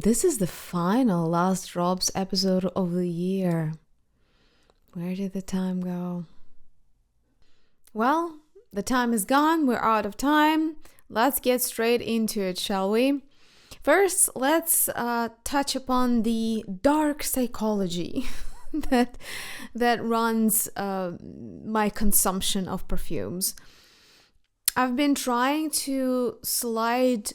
this is the final Last Drops episode of the year. Where did the time go? Well, the time is gone. We're out of time. Let's get straight into it, shall we? First, let's touch upon the dark psychology that runs my consumption of perfumes. I've been trying to slide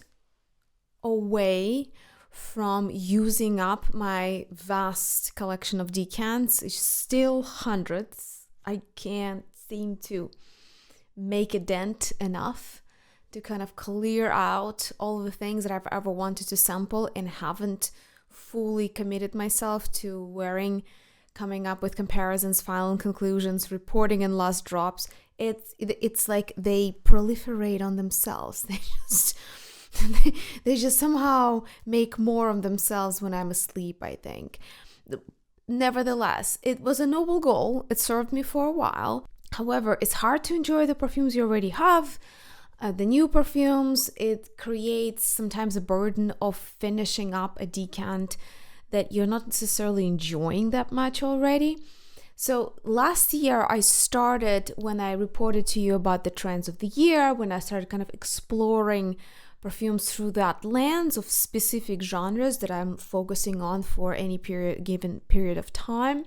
away from using up my vast collection of decants. It's still hundreds. I can't seem to make a dent enough to kind of clear out all the things that I've ever wanted to sample and haven't fully committed myself to coming up with comparisons, final conclusions, reporting in Last Drops. It's like they proliferate on themselves. They just somehow make more of themselves when I'm asleep, I think. Nevertheless, it was a noble goal. It served me for a while. However, it's hard to enjoy the perfumes you already have. The new perfumes, it creates sometimes a burden of finishing up a decant that you're not necessarily enjoying that much already. So last year I started, when I reported to you about the trends of the year, when I started kind of exploring perfumes through that lens of specific genres that I'm focusing on for any given period of time.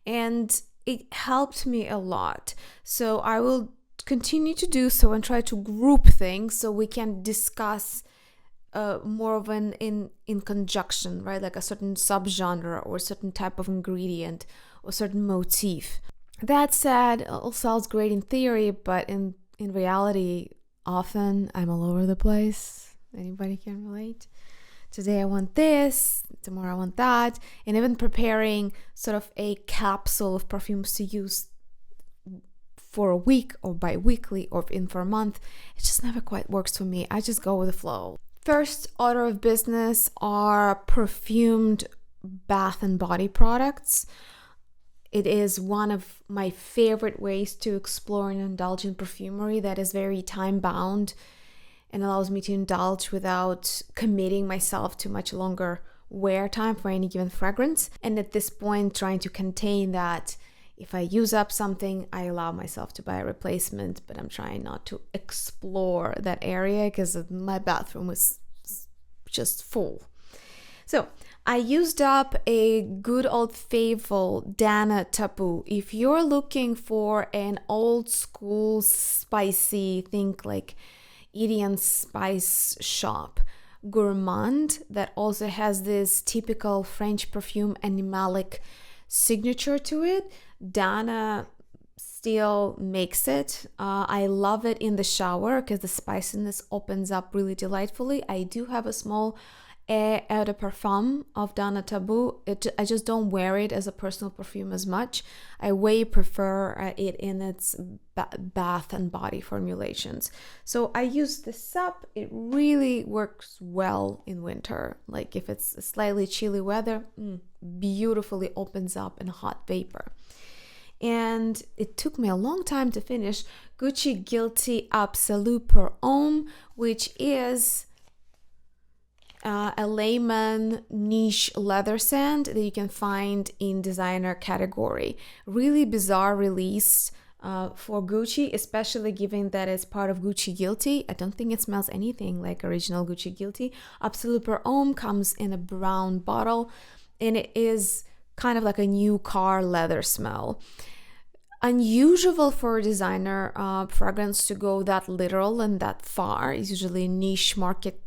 And it helped me a lot. So I will continue to do so and try to group things so we can discuss more of an in conjunction, right? Like a certain subgenre or a certain type of ingredient or certain motif. That said, it all sounds great in theory, but in reality, often I'm all over the place. Anybody can relate? Today I want this, tomorrow I want that, and even preparing sort of a capsule of perfumes to use for a week or bi-weekly or for a month, it just never quite works for me. I just go with the flow. First order of business are perfumed bath and body products. It is one of my favorite ways to explore and indulge in perfumery that is very time-bound and allows me to indulge without committing myself to much longer wear time for any given fragrance. And at this point, trying to contain that. If I use up something, I allow myself to buy a replacement, but I'm trying not to explore that area because my bathroom was just full. So I used up a good old faithful Dana Tabu. If you're looking for an old school spicy, think like Indian spice shop, gourmand, that also has this typical French perfume animalic signature to it, Dana still makes it. I love it in the shower because the spiciness opens up really delightfully. I do have a small eau de parfum of Dana Tabu. I just don't wear it as a personal perfume as much. I way prefer it in its bath and body formulations. So I use this up. It really works well in winter. Like if it's slightly chilly weather, beautifully opens up in hot vapor. And it took me a long time to finish Gucci Guilty Absolute Per Homme, which is a layman niche leather scent that you can find in designer category. Really bizarre release for Gucci, especially given that it's part of Gucci Guilty. I don't think it smells anything like original Gucci Guilty. Absolute Per Homme comes in a brown bottle, and it is kind of like a new car leather smell. Unusual for a designer fragrance to go that literal and that far. It's usually a niche market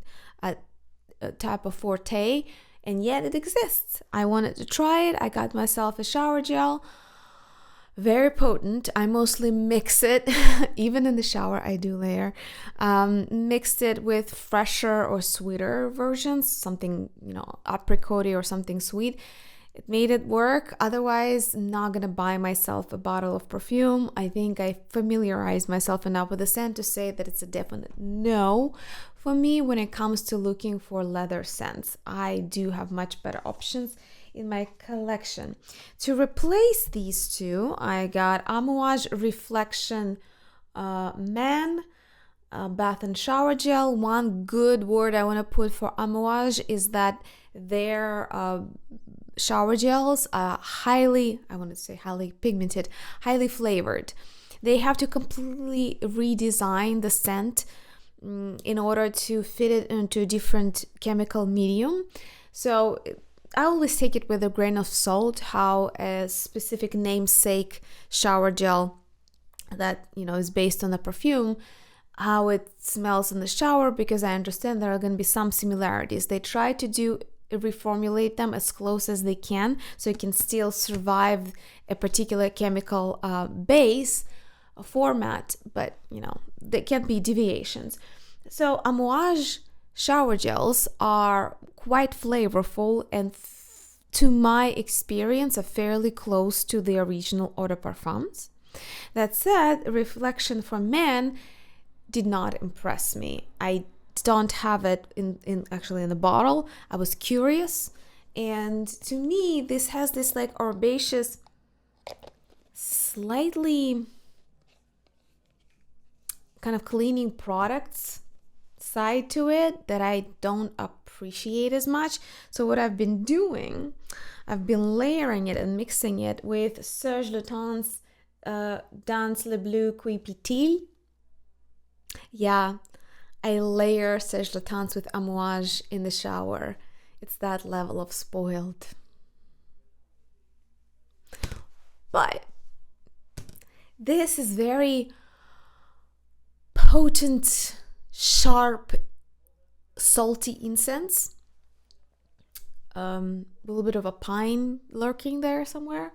type of forte, and yet it exists. I wanted to try it. I got myself a shower gel. Very potent. I mostly mix it. Even in the shower, I do layer. Mixed it with fresher or sweeter versions, something, apricot or something sweet. It made it work. Otherwise, not gonna buy myself a bottle of perfume. I think I familiarized myself enough with the scent to say that it's a definite no for me when it comes to looking for leather scents. I do have much better options in my collection. To replace these two, I got Amouage Reflection Man bath and shower gel. One good word I want to put for Amouage is that their shower gels are highly pigmented, highly flavored. They have to completely redesign the scent in order to fit it into a different chemical medium. So I always take it with a grain of salt how a specific namesake shower gel that is based on a perfume, how it smells in the shower, because I understand there are going to be some similarities. They try to reformulate them as close as they can so it can still survive a particular chemical base format, but there can be deviations. So Amouage shower gels are quite flavorful and to my experience are fairly close to the original Eau de Parfums. That said, Reflection Man did not impress me. I don't have it in the bottle. I was curious, and to me this has this like herbaceous, slightly kind of cleaning products side to it that I don't appreciate as much. So what I've been doing, I've been layering it and mixing it with Serge Lutens Dans le Bleu qui Petille. Yeah, I layer Serge Lutens with Amouage in the shower. It's that level of spoiled. But this is very potent, sharp, salty incense. A little bit of a pine lurking there somewhere.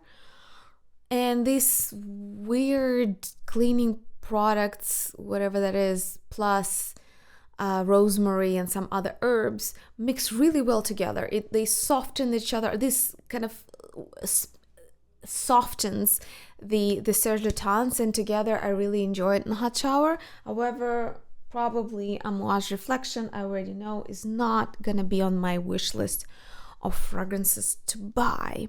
And these weird cleaning products, whatever that is, plus rosemary and some other herbs, mix really well together. They soften each other. This kind of softens the Serge Lutens, and together I really enjoy it in a hot shower. However, probably Amouage Reflection, I already know, is not gonna be on my wish list of fragrances to buy.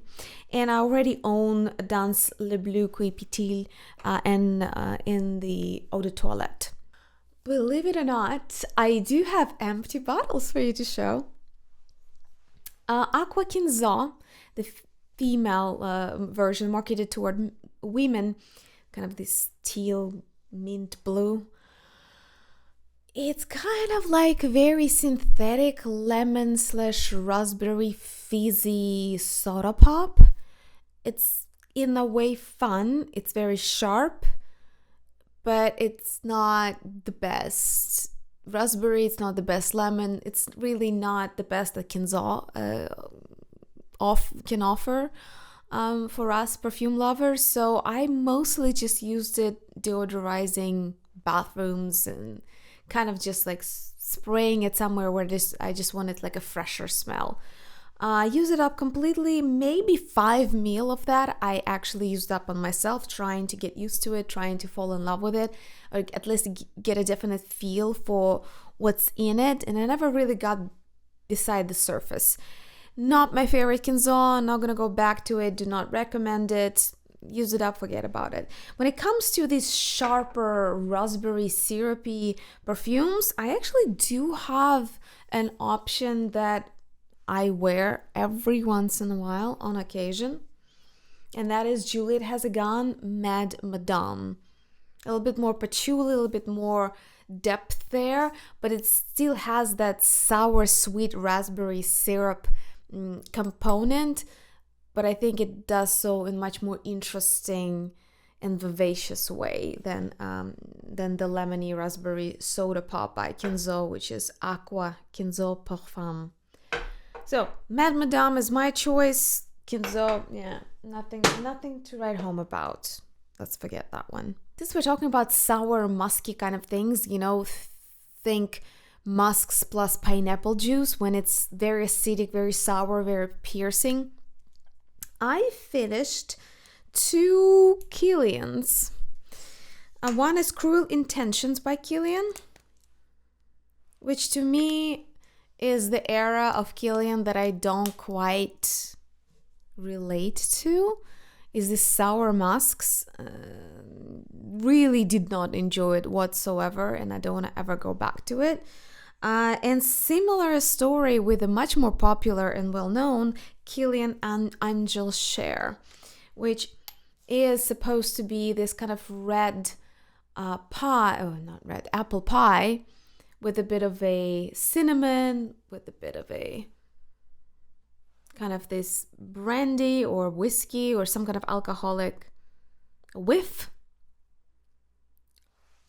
And I already own Dans le Bleu qui Petille in the Eau de Toilette. Believe it or not, I do have empty bottles for you to show. Aqua Kenzo, the female version marketed toward women, kind of this teal mint blue. It's kind of like very synthetic lemon / raspberry fizzy soda pop. It's in a way fun. It's very sharp, but it's not the best. Raspberry, it's not the best. Lemon, it's really not the best that Kenzo can offer for us perfume lovers. So I mostly just used it deodorizing bathrooms and kind of just like spraying it somewhere where I just wanted like a fresher smell. Use it up completely. Maybe 5 ml of that I actually used up on myself, trying to get used to it, trying to fall in love with it, or at least get a definite feel for what's in it. And I never really got beside the surface. Not my favorite Kenzo. Not gonna go back to it. Do not recommend it. Use it up, forget about it. When it comes to these sharper raspberry syrupy perfumes, I actually do have an option that I wear every once in a while on occasion, and that is Juliette Hazegan Mad Madame. A little bit more patchouli, a little bit more depth there, but it still has that sour sweet raspberry syrup component, but I think it does so in much more interesting and vivacious way than the lemony raspberry soda pop by Kenzo, which is Aqua Kenzo Parfums. So Mad Madame is my choice. Kenzo, yeah, nothing to write home about. Let's forget that one. Since we're talking about sour, musky kind of things, think musks plus pineapple juice when it's very acidic, very sour, very piercing. I finished 2 Kilians. One is Cruel Intentions by Kilian, which to me is the era of Kilian that I don't quite relate to. is this sour musks. Really did not enjoy it whatsoever, and I don't want to ever go back to it. And similar story with a much more popular and well-known Kilian and Angel Share, which is supposed to be this kind of red pie, oh, not red, apple pie, with a bit of a cinnamon, with a bit of a kind of this brandy or whiskey or some kind of alcoholic whiff.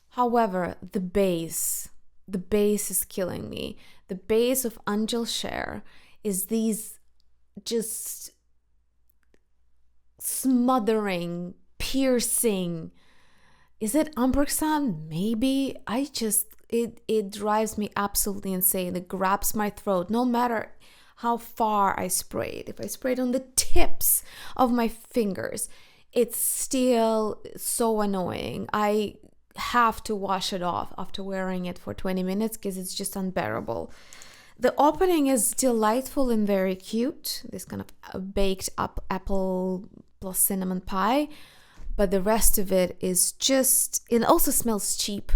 However, the base is killing me. The base of Angel Share is these just smothering, piercing. Is it ampersand? Maybe. It drives me absolutely insane. It grabs my throat no matter how far I sprayed. If I sprayed on the tips of my fingers, it's still so annoying. I have to wash it off after wearing it for 20 minutes because it's just unbearable. The opening is delightful and very cute, this kind of baked up apple plus cinnamon pie, but the rest of it is just, it also smells cheap.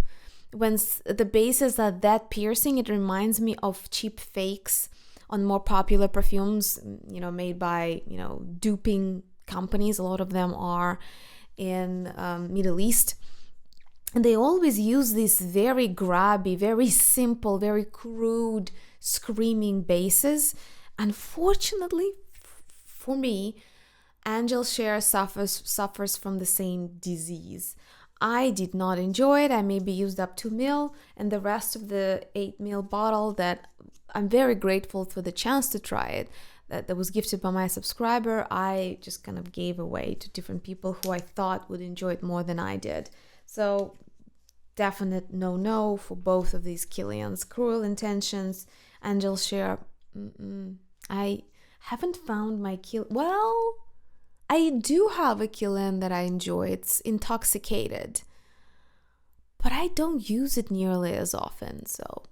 When the bases are that piercing, it reminds me of cheap fakes on more popular perfumes, made by, duping companies. A lot of them are in Middle East. And they always use these very grabby, very simple, very crude, screaming bases. Unfortunately, for me, Angel Share suffers from the same disease. I did not enjoy it. I maybe used up 2 ml, and the rest of the 8 ml bottle that I'm very grateful for the chance to try it, that was gifted by my subscriber, I just kind of gave away to different people who I thought would enjoy it more than I did. So definite no for both of these Kilians. Cruel Intentions, Angel Share. I haven't found my Kilian. Well, I do have a Kilian that I enjoy. It's Intoxicated, but I don't use it nearly as often. So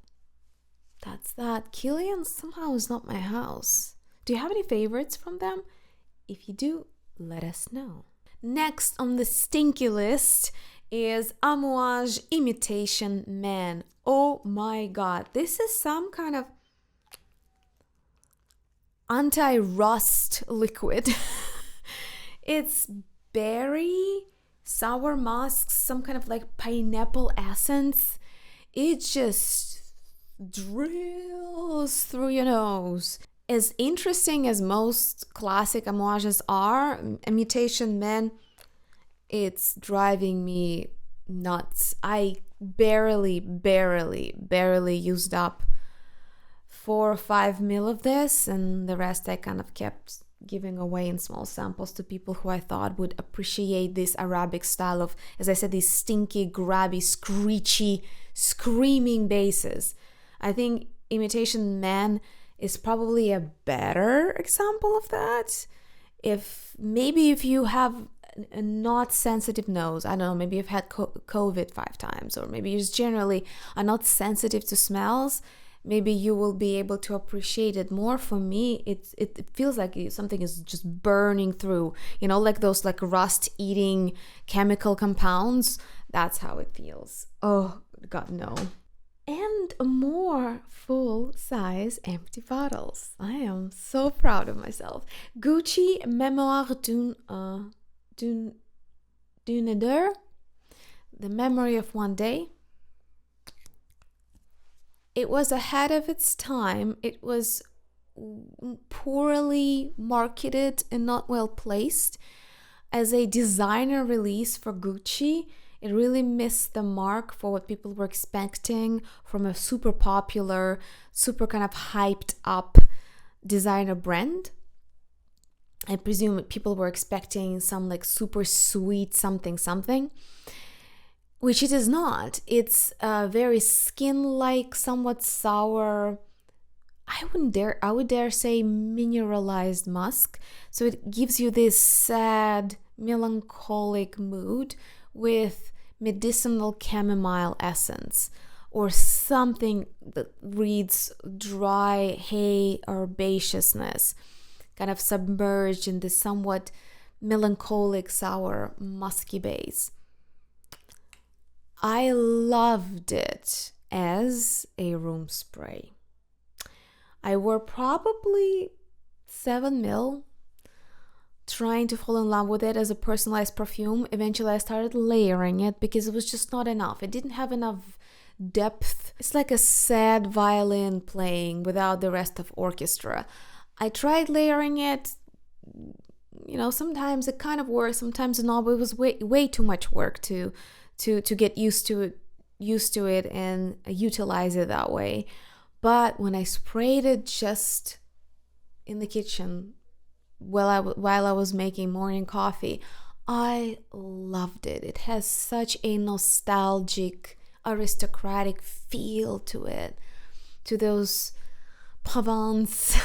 that's that. Kilian somehow is not my house. Do you have any favorites from them? If you do, let us know. Next on the stinky list is Amouage Imitation Man. Oh my god, this is some kind of anti-rust liquid. It's berry, sour musks, some kind of like pineapple essence. It just drills through your nose. As interesting as most classic Amouages are, Imitation Man, it's driving me nuts. I barely used up 4 or 5 ml of this, and the rest I kind of kept giving away in small samples to people who I thought would appreciate this Arabic style of, as I said, these stinky, grabby, screechy, screaming bases. I think Imitation Man is probably a better example of that. If you have a not sensitive nose, I don't know, maybe you've had COVID 5 times, or maybe you just generally are not sensitive to smells, maybe you will be able to appreciate it more. For me, it feels like something is just burning through, like those like rust eating chemical compounds. That's how it feels. Oh god, no. And more full-size empty bottles. I am so proud of myself. Gucci Memoire d'une Odeur, the memory of one day. It was ahead of its time. It was poorly marketed and not well placed as a designer release for Gucci. It really missed the mark for what people were expecting from a super popular, super kind of hyped up designer brand. I presume people were expecting some like super sweet something, which it is not. It's a very skin-like, somewhat sour, I would dare say mineralized musk. So it gives you this sad, melancholic mood with medicinal chamomile essence, or something that reads dry hay herbaceousness, kind of submerged in this somewhat melancholic, sour, musky base. I loved it as a room spray. I wore probably 7 ml, trying to fall in love with it as a personalized perfume. Eventually I started layering it because it was just not enough. It didn't have enough depth. It's like a sad violin playing without the rest of orchestra. I tried layering it. Sometimes it kind of works, sometimes not, but it was way too much work to get used to it and utilize it that way. But when I sprayed it just in the kitchen while I was making morning coffee, I loved it. It has such a nostalgic, aristocratic feel to it, to those Provence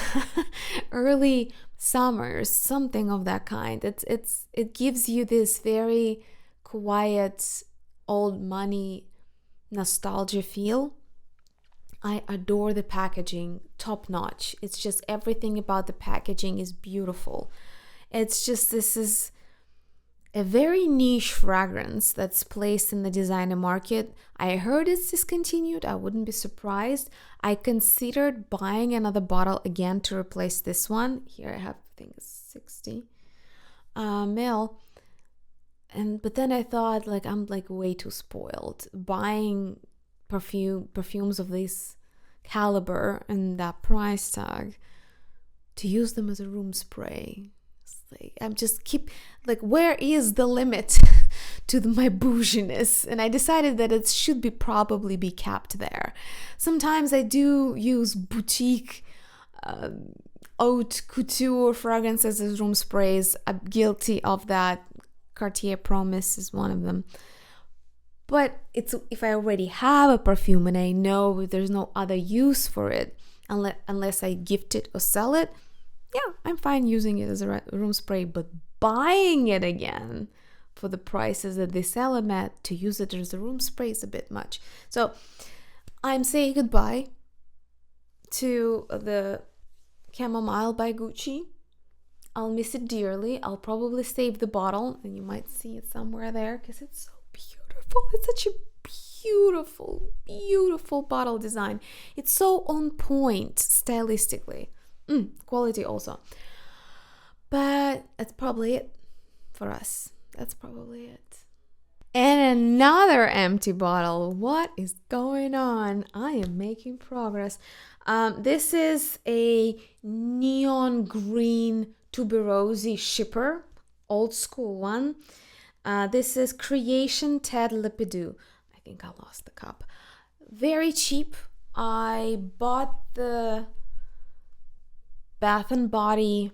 early summers, something of that kind. It gives you this very quiet, old money nostalgia feel. I adore the packaging, top notch. It's just everything about the packaging is beautiful. It's just, this is a very niche fragrance that's placed in the designer market. I heard it's discontinued. I wouldn't be surprised. I considered buying another bottle again to replace this one. Here I have, I think it's 60 ml. But then I thought, I'm way too spoiled buying perfumes of this caliber and that price tag to use them as a room spray. I'm just where is the limit to my bouginess? And I decided that it should probably be kept there. Sometimes I do use boutique haute couture fragrances as room sprays. I'm guilty of that. Cartier Promise is one of them. But if I already have a perfume and I know there's no other use for it unless I gift it or sell it, yeah, I'm fine using it as a room spray. But buying it again for the prices that they sell them at to use it as a room spray is a bit much. So I'm saying goodbye to the Chamomile by Gucci. I'll miss it dearly. I'll probably save the bottle and you might see it somewhere there because it's so beautiful. It's such a beautiful, beautiful bottle design. It's so on point stylistically. Quality also. But that's probably it for us. That's probably it. And another empty bottle. What is going on? I am making progress. This is a neon green tuberose shipper, old school one. This is Creation Ted Lapidus. I think I lost the cup. Very cheap. I bought the Bath and Body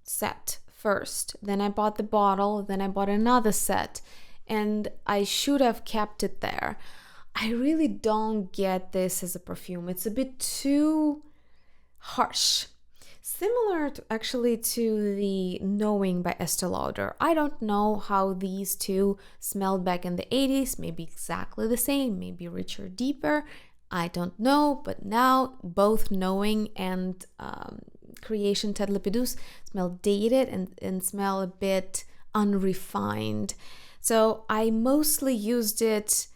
set first. Then I bought the bottle. Then I bought another set. And I should have kept it there. I really don't get this as a perfume. It's a bit too harsh. Similar to the Knowing by Estee Lauder. I don't know how these two smelled back in the 80s. Maybe exactly the same, maybe richer, deeper. I don't know. But now both Knowing and Creation Ted Lapidus smell dated and smell a bit unrefined. So I mostly used it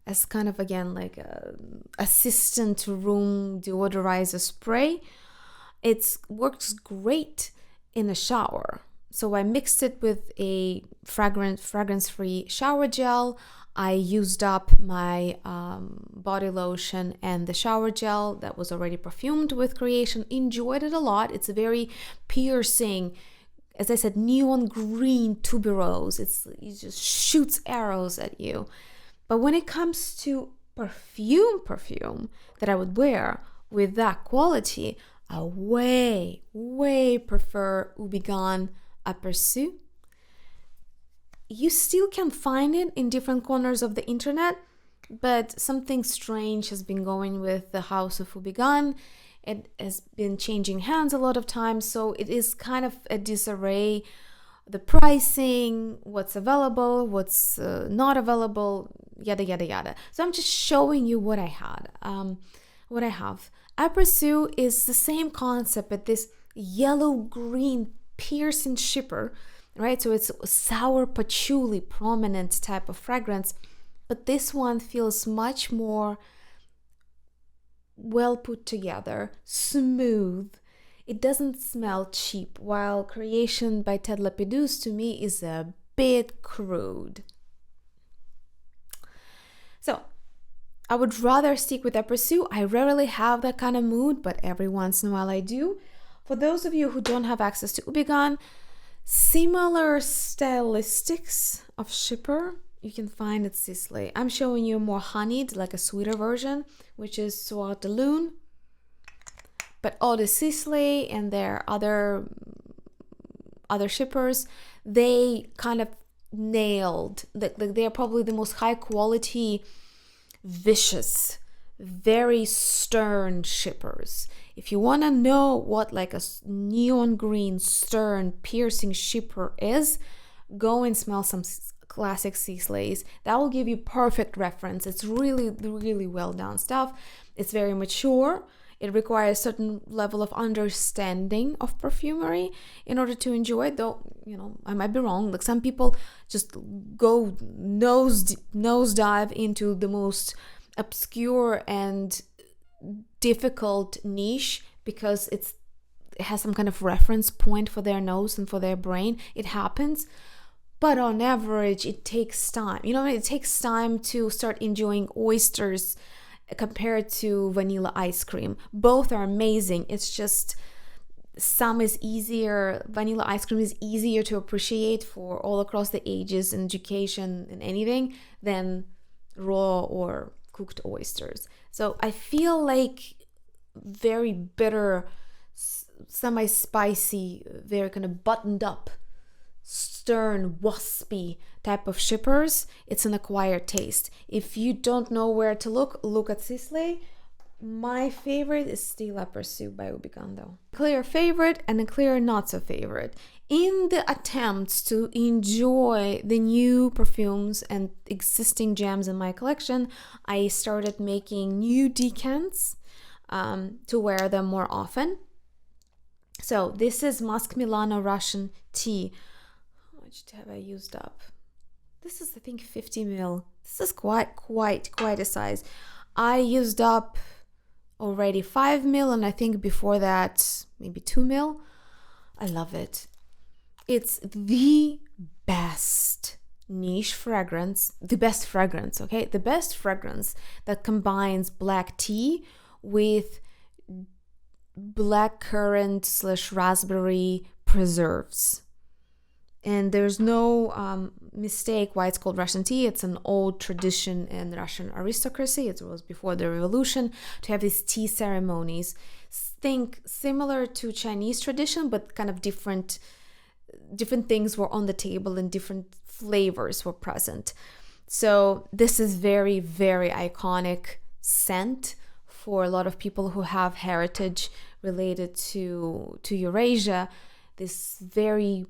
as kind of, again, like a assistant to room deodorizer spray. It works great in a shower. So I mixed it with a fragrance-free shower gel. I used up my body lotion and the shower gel that was already perfumed with Creation. Enjoyed it a lot. It's a very piercing, as I said, neon green tuberose. It just shoots arrows at you. But when it comes to perfume that I would wear with that quality, I way prefer Houbigant Apercu. You still can find it in different corners of the internet, but something strange has been going with the house of Houbigant. It has been changing hands a lot of times, so it is kind of a disarray. The pricing, what's available, what's not available, yada yada yada. So I'm just showing you what I had, what I have. Apercu is the same concept, but this yellow-green piercing shipper right? So it's a sour patchouli prominent type of fragrance, but this one feels much more well put together, smooth. It doesn't smell cheap, while Creation by Ted Lapidus to me is a bit crude. So I would rather stick with Apercu. I rarely have that kind of mood, but every once in a while I do. For those of you who don't have access to Houbigant, similar stylistics of chypre you can find at Sisley. I'm showing you more honeyed, like a sweeter version, which is Soir de Lune. But all the Sisley and their other chypres, they kind of nailed. They're probably the most high quality, vicious, very stern chypres. If you want to know what like a neon green, stern, piercing chypre is, go and smell some classic Sisleys. That will give you perfect reference. It's really, really well done stuff. It's very mature. It requires a certain level of understanding of perfumery in order to enjoy it, though, you know, I might be wrong. Like some people just go nose dive into the most obscure and difficult niche because it has some kind of reference point for their nose and for their brain. It happens. But on average, it takes time. You know, it takes time to start enjoying oysters compared to vanilla ice cream. Both are amazing. It's just some is easier. Vanilla ice cream is easier to appreciate for all across the ages and education and anything than raw or cooked oysters. So I feel like very bitter, semi-spicy, very kind of buttoned up, stern, waspy type of chypres. It's an acquired taste. If you don't know where to look at Sisley. My favorite is still Apercu by Houbigant though. Clear favorite and a clear not so favorite. In the attempts to enjoy the new perfumes and existing gems in my collection, I started making new decants to wear them more often. So this is Masque Milano Russian tea. How much have I used up? This is, I think, 50 ml. This is quite a size. I used up already 5 ml, and I think before that maybe 2 ml. I love it. It's the best niche fragrance, the best fragrance that combines black tea with black currant / raspberry preserves. And there's no mistake why it's called Russian tea. It's an old tradition in Russian aristocracy. It was before the revolution to have these tea ceremonies. Think similar to Chinese tradition, but kind of different things were on the table and different flavors were present. So this is very, very iconic scent for a lot of people who have heritage related to Eurasia. This very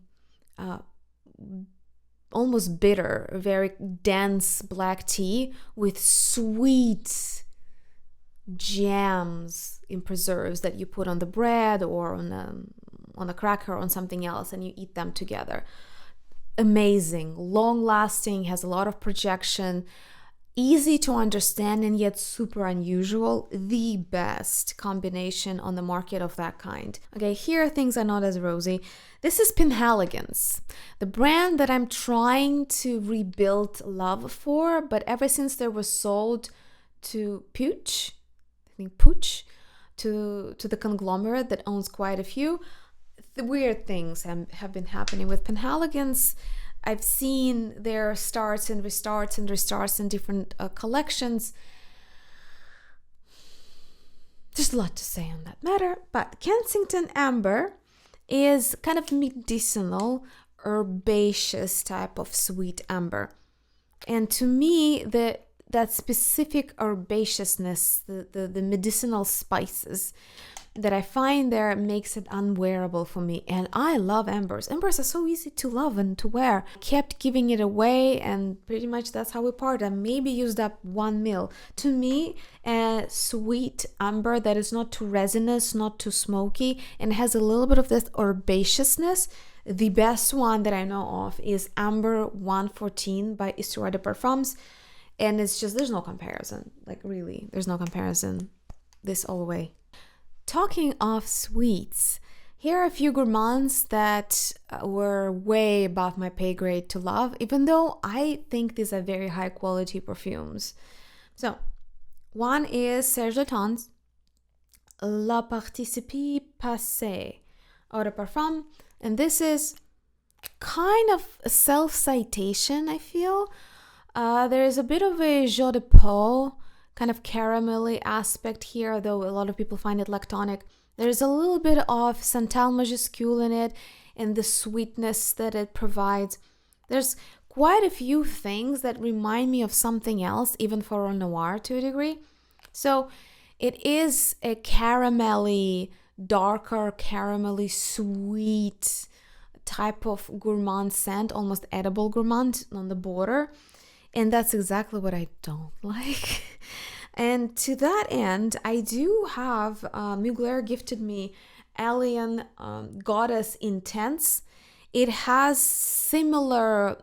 almost bitter, very dense black tea with sweet jams in preserves that you put on the bread or on a cracker or on something else, and you eat them together. Amazing, long lasting, has a lot of projection, easy to understand and yet super unusual. The best combination on the market of that kind. Okay, here things are not as rosy. This is Penhaligon's, the brand that I'm trying to rebuild love for, but ever since they were sold to Puig, to the conglomerate that owns quite a few, the weird things have been happening with Penhaligon's. I've seen their starts and restarts in different collections. There's a lot to say on that matter, but Kensington Amber is kind of medicinal, herbaceous type of sweet amber. And to me, that specific herbaceousness, the medicinal spices, that I find there makes it unwearable for me. And I love ambers. Ambers are so easy to love and to wear. I kept giving it away, and pretty much that's how we parted. I maybe used up 1 mil. To me, a sweet amber that is not too resinous, not too smoky, and has a little bit of this herbaceousness. The best one that I know of is Amber 114 by Histoires de Parfums. And it's just, there's no comparison. Like, really, there's no comparison. This all the way. Talking of sweets, here are a few gourmands that were way above my pay grade to love, even though I think these are very high quality perfumes. So, one is Serge Lutens, La Participe Passe, Eau de Parfum, and this is kind of a self-citation, I feel. There is a bit of a Jeu de Peau, kind of caramelly aspect here, though a lot of people find it lactonic. There's a little bit of Santal Majuscule in it and the sweetness that it provides. There's quite a few things that remind me of something else, even for a noir to a degree. So it is a caramelly, darker, caramelly sweet type of gourmand scent, almost edible gourmand on the border. And that's exactly what I don't like. And to that end, I do have, Mugler gifted me Alien Goddess Intense. It has similar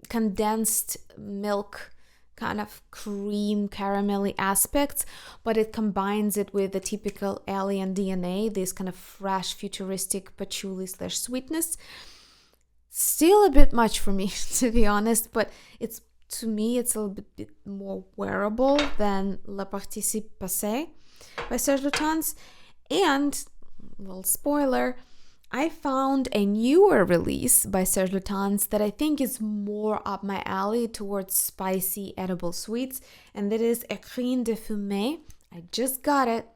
condensed milk, kind of cream caramelly aspects, but it combines it with the typical alien DNA, this kind of fresh, futuristic patchouli / sweetness. Still a bit much for me, to be honest, but to me, it's a little bit more wearable than La Participe Passe by Serge Lutens. And, little spoiler, I found a newer release by Serge Lutens that I think is more up my alley towards spicy edible sweets, and that is Ecrin de Fumee. I just got it.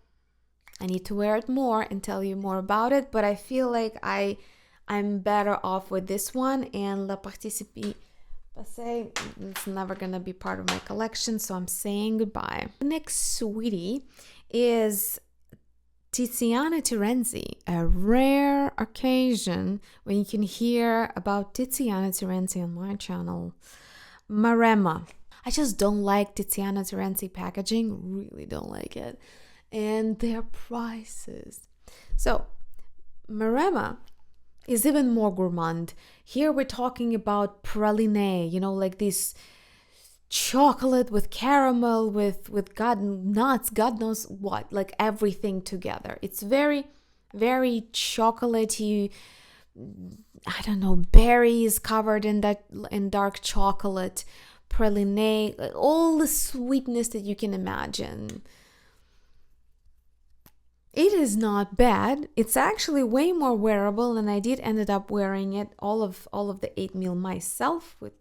I need to wear it more and tell you more about it, but I feel like I'm better off with this one, and La Participe Passe, it's never gonna be part of my collection, so I'm saying goodbye. The next sweetie is Tiziana Terenzi, a rare occasion when you can hear about Tiziana Terenzi on my channel. Maremma. I just don't like Tiziana Terenzi packaging, really don't like it. And their prices. So, Maremma is even more gourmand. Here we're talking about praline, like this chocolate with caramel, with nuts, God knows what, like everything together. It's very, very chocolatey, I don't know, berries covered in dark chocolate, praline, all the sweetness that you can imagine. It is not bad. It's actually way more wearable, and I did ended up wearing it all of the 8 mil myself, with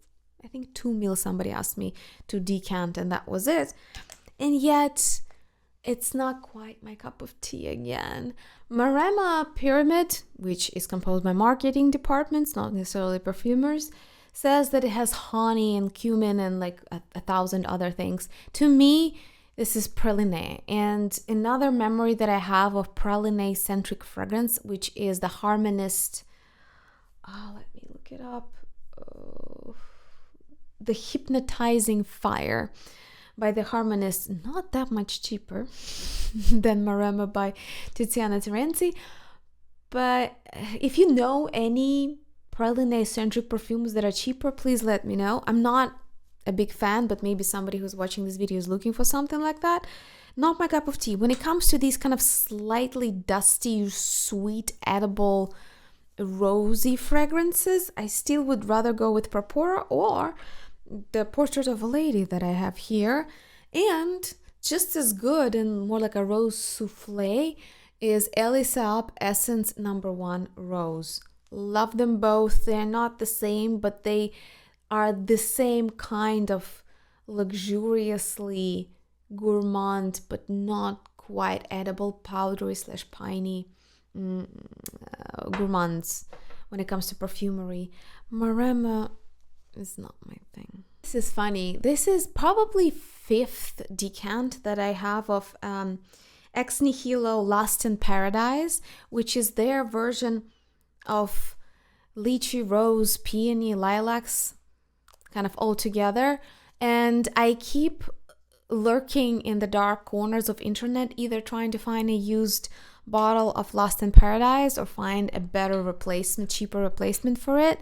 I think 2 mil somebody asked me to decant, and that was it. And yet it's not quite my cup of tea again. Maremma Pyramid, which is composed by marketing departments, not necessarily perfumers, says that it has honey and cumin and like a 1,000 other things. To me, this is praline. And another memory that I have of praline-centric fragrance, which is the Harmonist, let me look it up, the Hypnotizing Fire by the Harmonist, not that much cheaper than Maremma by Tiziana Terenzi. But if you know any praline-centric perfumes that are cheaper, please let me know. I'm not a big fan, but maybe somebody who's watching this video is looking for something like that. Not my cup of tea. When it comes to these kind of slightly dusty, sweet, edible, rosy fragrances, I still would rather go with Purpura or the Portrait of a Lady that I have here. And just as good and more like a rose souffle is Elisa Up Essence No. 1 Rose. Love them both. They're not the same, but they are the same kind of luxuriously gourmand, but not quite edible, powdery / piney gourmands when it comes to perfumery. Maremma is not my thing. This is funny. This is probably 5th decant that I have of Ex Nihilo Lost in Paradise, which is their version of lychee, rose, peony, lilacs, kind of all together. And I keep lurking in the dark corners of internet, either trying to find a used bottle of Lost in Paradise or find a better replacement, cheaper replacement for it.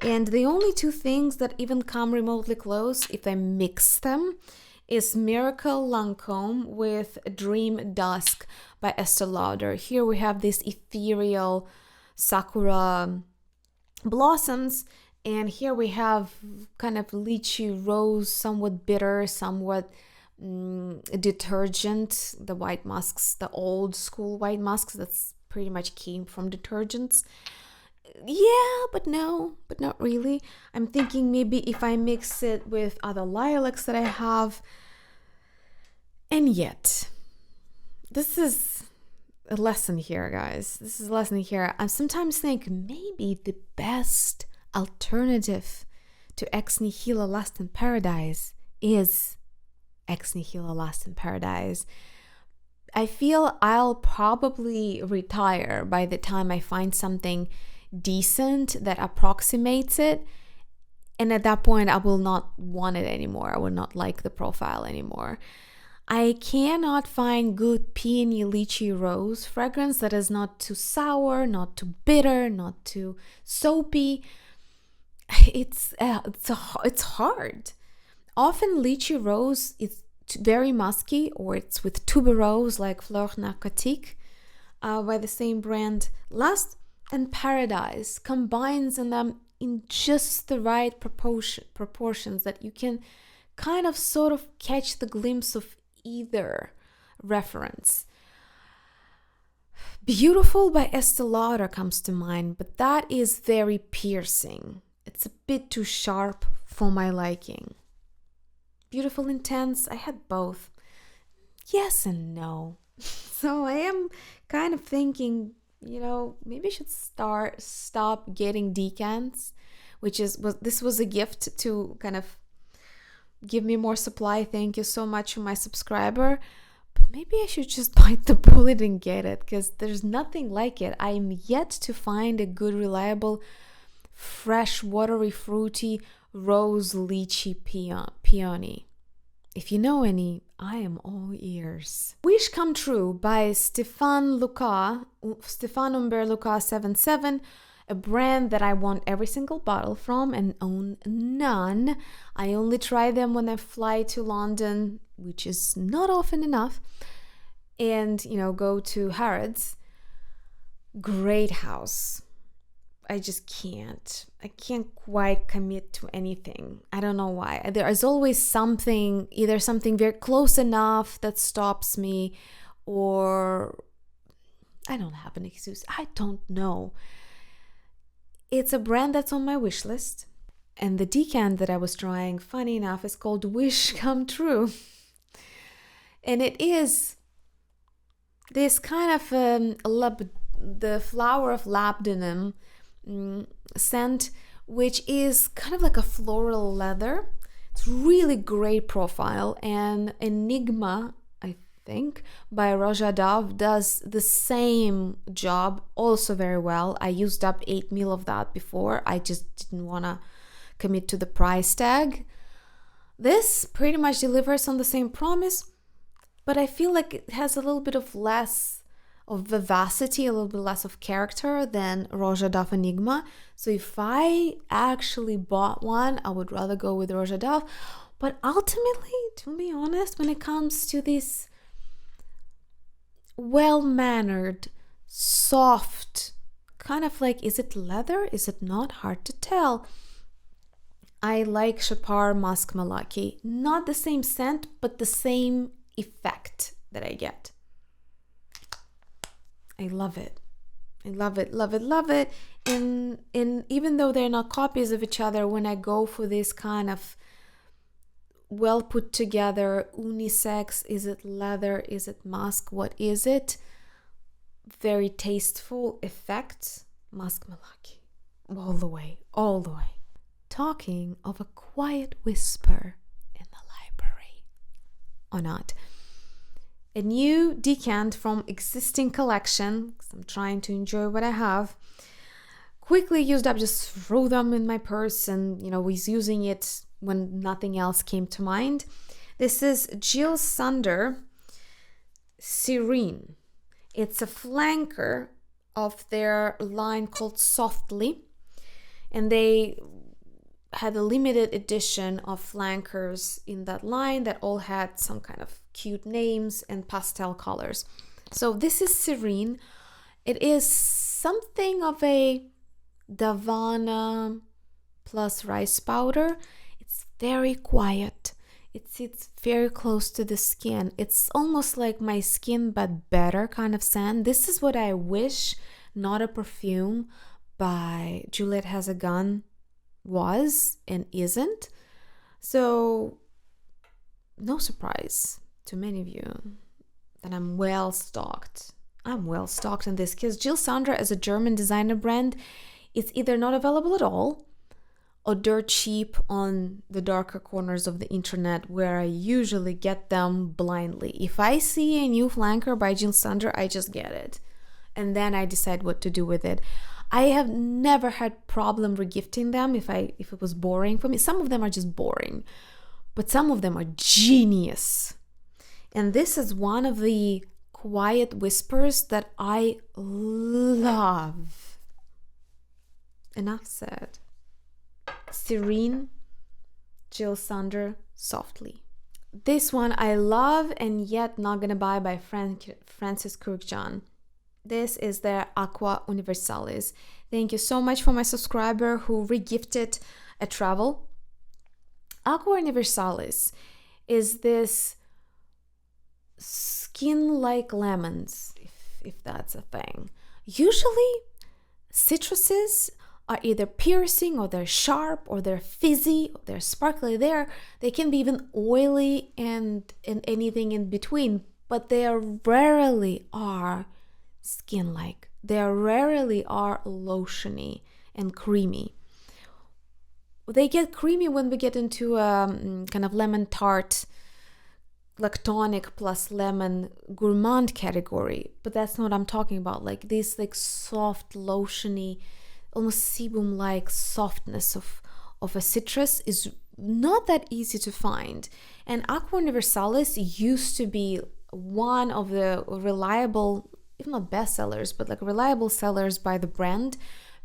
And the only two things that even come remotely close, if I mix them, is Miracle Lancome with Dream Dusk by Estee Lauder. Here we have this ethereal sakura blossoms, and here we have kind of lychee rose, somewhat bitter, somewhat detergent, the white musks, the old school white musks that's pretty much came from detergents. Yeah, but not really. I'm thinking maybe if I mix it with other lilacs that I have. And yet, this is a lesson here, guys. This is a lesson here. I sometimes think maybe the best alternative to Ex Nihilo Lost in Paradise is Ex Nihilo Lost in Paradise. I feel I'll probably retire by the time I find something decent that approximates it, and at that point I will not want it anymore. I will not like the profile anymore. I cannot find good peony lychee rose fragrance that is not too sour, not too bitter, not too soapy. It's hard. Often lychee rose is very musky, or it's with tuberose like Fleur Narcotique by the same brand. Lost and Paradise combines them in just the right proportions that you can kind of sort of catch the glimpse of either reference. Beautiful by Estee Lauder comes to mind, but that is very piercing. It's a bit too sharp for my liking. Beautiful Intense, I had both. Yes and no. So I am kind of thinking, maybe I should stop getting decants, this was a gift to kind of give me more supply. Thank you so much for my subscriber. But maybe I should just bite the bullet and get it, because there's nothing like it. I'm yet to find a good, reliable, fresh, watery, fruity rose lychee peony. If you know any, I am all ears. Wish Come True by Stéphane Humbert Lucas 77, a brand that I want every single bottle from and own none. I only try them when I fly to London, which is not often enough, and go to Harrods. Great house. I just can't. I can't quite commit to anything. I don't know why. There is always either something very close enough that stops me, or I don't have an excuse. I don't know. It's a brand that's on my wish list. And the decant that I was trying, funny enough, is called Wish Come True. And it is this kind of the flower of labdanum scent, which is kind of like a floral leather. It's really great profile. And Enigma, I think, by Roja Dove does the same job also very well. I used up 8 ml of that before. I just didn't want to commit to the price tag. This pretty much delivers on the same promise, but I feel like it has a little bit of less of vivacity, a little bit less of character than Roja Dove Enigma. So if I actually bought one, I would rather go with Roja Dove. But ultimately, to be honest, when it comes to this well-mannered, soft, kind of like, is it leather? Is it not? Hard to tell. I like Chopard Masque Malaki. Not the same scent, but the same effect that I get. I love it. I love it, love it, love it. And even though they're not copies of each other, when I go for this kind of well put together unisex, is it leather, is it musk, what is it? Very tasteful effect. Masque Malaki. All the way, all the way. Talking of a quiet whisper in the library. Or not. a new decant from existing collection, because I'm trying to enjoy what I have. Quickly used up, just threw them in my purse and, was using it when nothing else came to mind. This is Jill Sander Serene. It's a flanker of their line called Softly. And they had a limited edition of flankers in that line that all had some kind of cute names and pastel colors. So this is Serene. It is something of a Davana plus rice powder. It's very quiet. It sits very close to the skin. It's almost like my skin but better kind of scent. This is what I wish Not a Perfume by Juliette Has a Gun was and isn't. So no surprise to many of you that I'm well stocked. I'm well stocked in this because Jill Sander, as a German designer brand, it's either not available at all or dirt cheap on the darker corners of the internet where I usually get them blindly. If I see a new flanker by Jill Sander, I just get it. And then I decide what to do with it. I have never had problem regifting them if it was boring for me. Some of them are just boring, but some of them are genius. And this is one of the quiet whispers that I love. Enough said. Serene, Jill Sander, Softly. This one I love and yet not gonna buy by Francis Kurkjan. This is their Aqua Universalis. Thank you so much for my subscriber who regifted a travel. Aqua Universalis is this skin like lemons, if that's a thing. Usually citruses are either piercing or they're sharp or they're fizzy or they're sparkly. They can be even oily and anything in between, but they rarely are skin-like. They rarely are lotiony and creamy. They get creamy when we get into a kind of lemon tart, lactonic plus lemon gourmand category, but that's not what I'm talking about. Like this like soft, lotiony, almost sebum-like softness of a citrus is not that easy to find. And Aqua Universalis used to be one of the reliable, if not best sellers, but like reliable sellers by the brand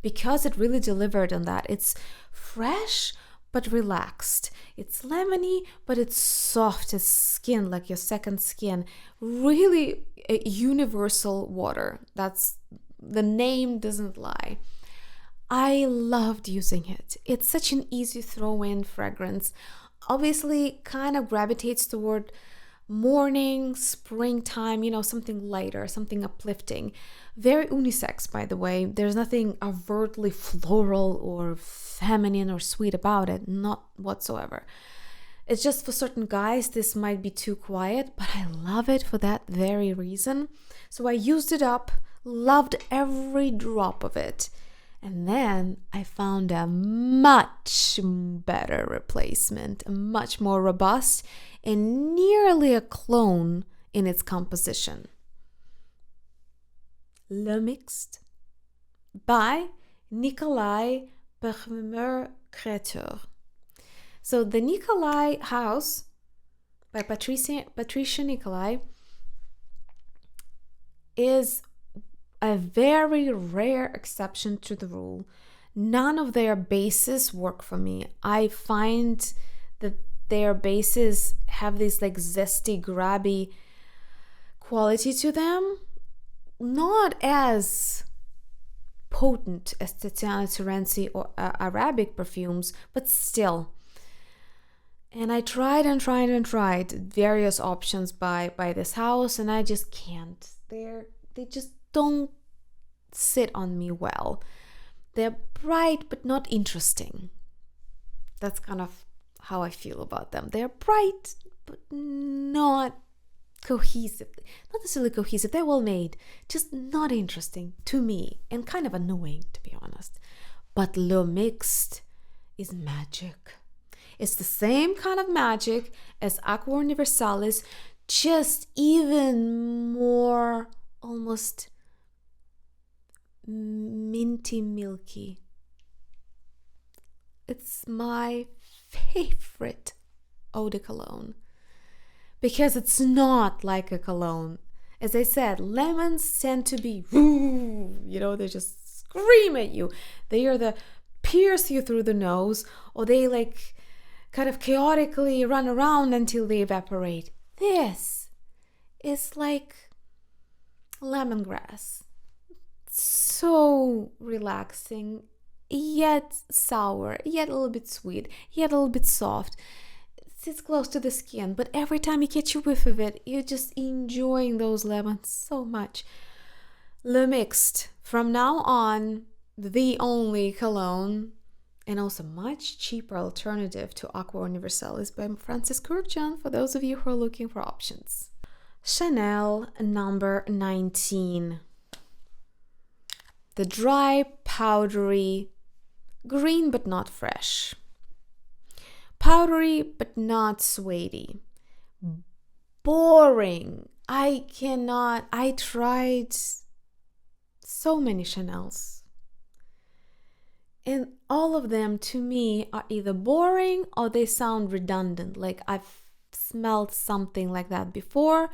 because it really delivered on that. It's fresh but relaxed. It's lemony but it's soft as skin, like your second skin. Really a universal water. That's the name doesn't lie. I loved using it. It's such an easy throw-in fragrance. Obviously kind of gravitates toward morning, springtime, something lighter, something uplifting. Very unisex, by the way. There's nothing overtly floral or feminine or sweet about it, not whatsoever. It's just for certain guys, this might be too quiet, but I love it for that very reason. So I used it up, loved every drop of it. And then I found a much better replacement, much more robust and nearly a clone in its composition. Le Mixte by Nicolai Parfumeur Créateur. So the Nicolai house by Patricia Nicolai is a very rare exception to the rule. None of their bases work for me. I find that their bases have this like zesty, grabby quality to them. Not as potent as Tiziana, Terenzi or Arabic perfumes, but still. And I tried various options by this house, and I just can't. They just don't sit on me well. They're bright but not interesting. That's kind of how I feel about them. They're bright but not cohesive. Not necessarily cohesive, they're well made, just not interesting to me and kind of annoying, to be honest. But Le Mixte is magic. It's the same kind of magic as Aqua Universalis just even more almost minty milky. It's my favorite eau de cologne because it's not like a cologne. As I said, lemons tend to be, they just scream at you. They are the pierce you through the nose, or they like kind of chaotically run around until they evaporate. This is like lemongrass. So relaxing, yet sour, yet a little bit sweet, yet a little bit soft. It sits close to the skin, but every time you catch a whiff of it, you're just enjoying those lemons so much. Le Mixed, from now on, the only cologne, and also much cheaper alternative to Aqua Universalis by Francis Kurkdjian, for those of you who are looking for options. Chanel number 19. The dry, powdery, green but not fresh. Powdery but not suede. Boring. I tried so many Chanels. And all of them, to me, are either boring or they sound redundant. Like I've smelled something like that before,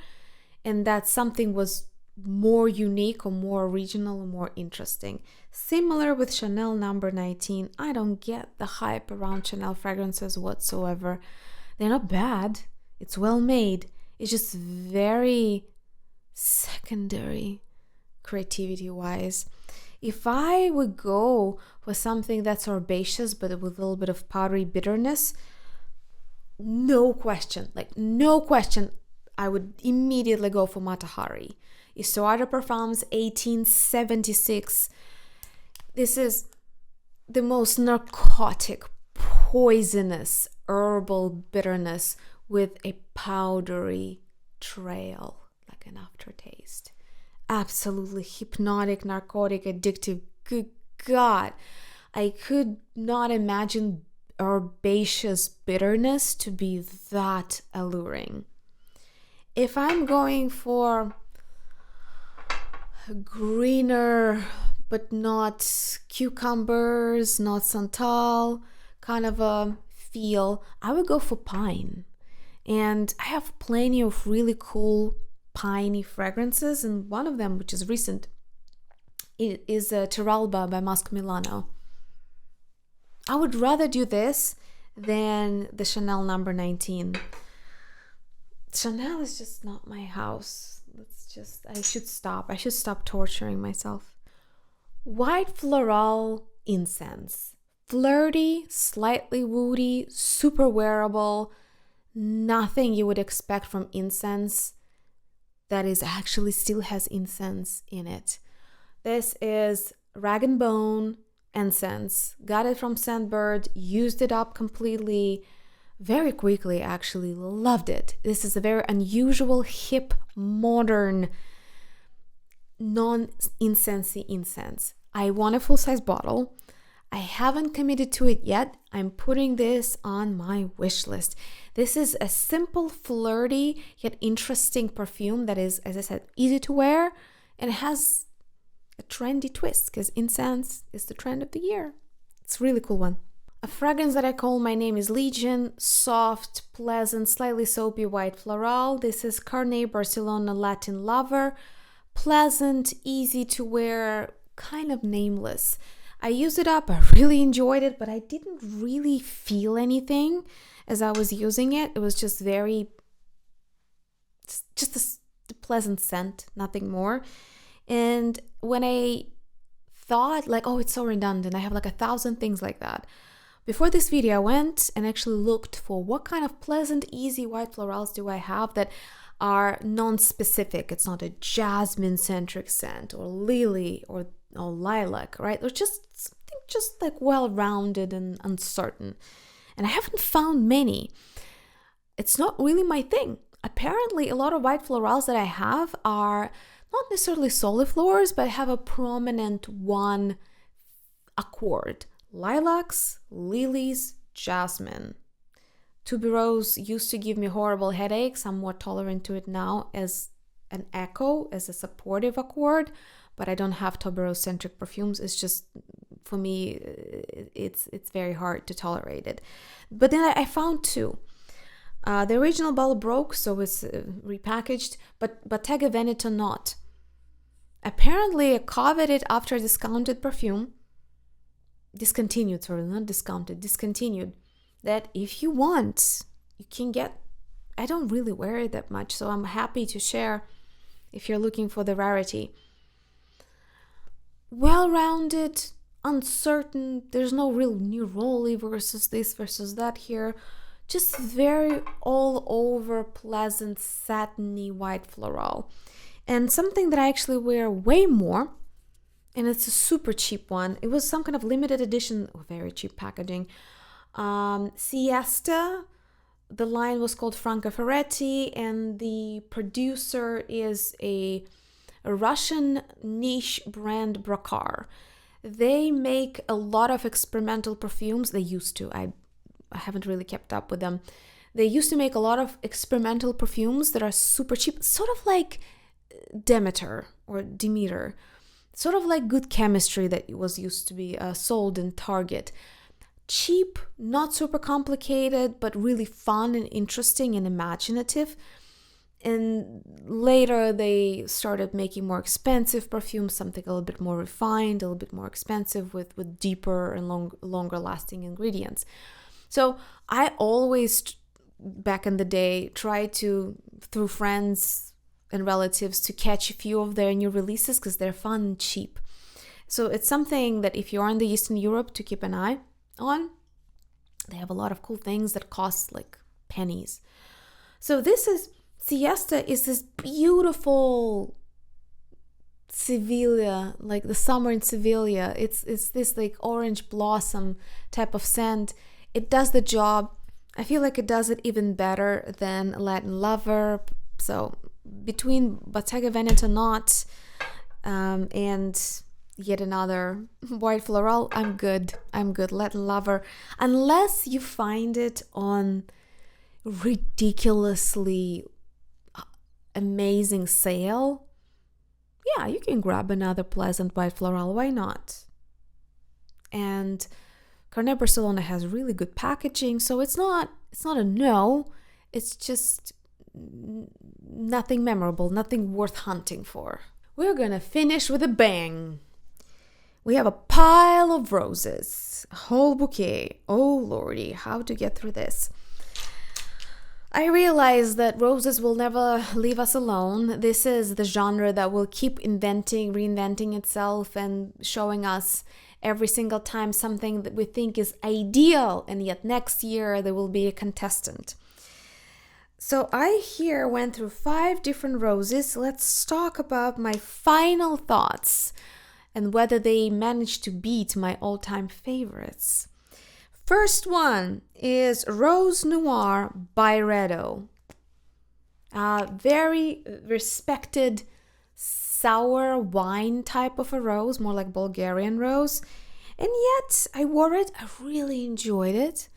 and that something was more unique or more original or more interesting. Similar with Chanel number 19. I don't get the hype around Chanel fragrances whatsoever. They're not bad. It's well made. It's just very secondary creativity-wise. If I would go for something that's herbaceous but with a little bit of powdery bitterness, no question, I would immediately go for Mata Hari. Histoires de Parfums 1876. This is the most narcotic, poisonous, herbal bitterness with a powdery trail, like an aftertaste. Absolutely hypnotic, narcotic, addictive. Good God. I could not imagine herbaceous bitterness to be that alluring. If I'm going for greener, but not cucumbers, not santal, kind of a feel, I would go for pine. And I have plenty of really cool piney fragrances, and one of them, which is recent, is Teralba by Masque Milano. I would rather do this than the Chanel number 19. Chanel is just not my house. I should stop torturing myself. White floral incense. Flirty, slightly woody, super wearable. Nothing you would expect from incense that is actually still has incense in it. This is Rag & Bone incense. Got it from Scentbird, used it up completely, very quickly actually, loved it. This is a very unusual, hip, modern, non-incensey incense. I want a full-size bottle. I haven't committed to it yet. I'm putting this on my wish list. This is a simple, flirty, yet interesting perfume that is, as I said, easy to wear, and it has a trendy twist because incense is the trend of the year. It's a really cool one. A fragrance that I call My Name is Legion. Soft, pleasant, slightly soapy white floral. This is Carnet Barcelona Latin Lover. Pleasant, easy to wear, kind of nameless. I used it up, I really enjoyed it, but I didn't really feel anything as I was using it. It was just a pleasant scent, nothing more. And when I thought like, oh, it's so redundant, I have like 1,000 things like that. Before this video, I went and actually looked for what kind of pleasant, easy white florals do I have that are non-specific. It's not a jasmine-centric scent or lily or lilac, right? Or just like well-rounded and uncertain. And I haven't found many. It's not really my thing. Apparently, a lot of white florals that I have are not necessarily soliflores, but have a prominent one accord. Lilacs, lilies, jasmine. Tuberose used to give me horrible headaches. I'm more tolerant to it now as an echo, as a supportive accord, but I don't have tuberose-centric perfumes. It's just, for me, it's very hard to tolerate it. But then I found two. The original bottle broke, so it's repackaged, but Bottega Veneta not. Apparently, a coveted after discounted perfume, discontinued, that if you want, you can get. I don't really wear it that much, so I'm happy to share if you're looking for the rarity. Well-rounded, uncertain, there's no real neroli versus this versus that here. Just very all over pleasant, satiny white floral. And something that I actually wear way more, and it's a super cheap one. It was some kind of limited edition, very cheap packaging. Siesta, the line was called Franca Ferretti, and the producer is a Russian niche brand, Brokar. They make a lot of experimental perfumes. They used to. I haven't really kept up with them. They used to make a lot of experimental perfumes that are super cheap, sort of like Demeter, sort of like Good Chemistry that was used to be sold in Target. Cheap, not super complicated, but really fun and interesting and imaginative. And later they started making more expensive perfumes, something a little bit more refined, a little bit more expensive with deeper and longer lasting ingredients. So I always, back in the day, tried to, through friends and relatives, to catch a few of their new releases because they're fun and cheap. So it's something that if you're in the Eastern Europe, to keep an eye on. They have a lot of cool things that cost like pennies. So this is Siesta, is this beautiful Sevilla, like the summer in Sevilla. It's this like orange blossom type of scent. It does the job. I feel like it does it even better than Latin Lover. So between Bottega Veneta Not and yet another white floral, I'm good. Latin Lover. Unless you find it on ridiculously amazing sale, yeah, you can grab another pleasant white floral. Why not? And Carnet Barcelona has really good packaging, so it's not a no. It's just nothing memorable, nothing worth hunting for. We're gonna finish with a bang. We have a pile of roses, a whole bouquet. Oh lordy, how to get through this? I realize that roses will never leave us alone. This is the genre that will keep reinventing itself and showing us every single time something that we think is ideal, and yet next year there will be a contestant. So I here went through 5 different roses. Let's talk about my final thoughts and whether they managed to beat my all-time favorites. First one is Rose Noir by Redo. Very respected sour wine type of a rose, more like Bulgarian rose. And yet I wore it, I really enjoyed it.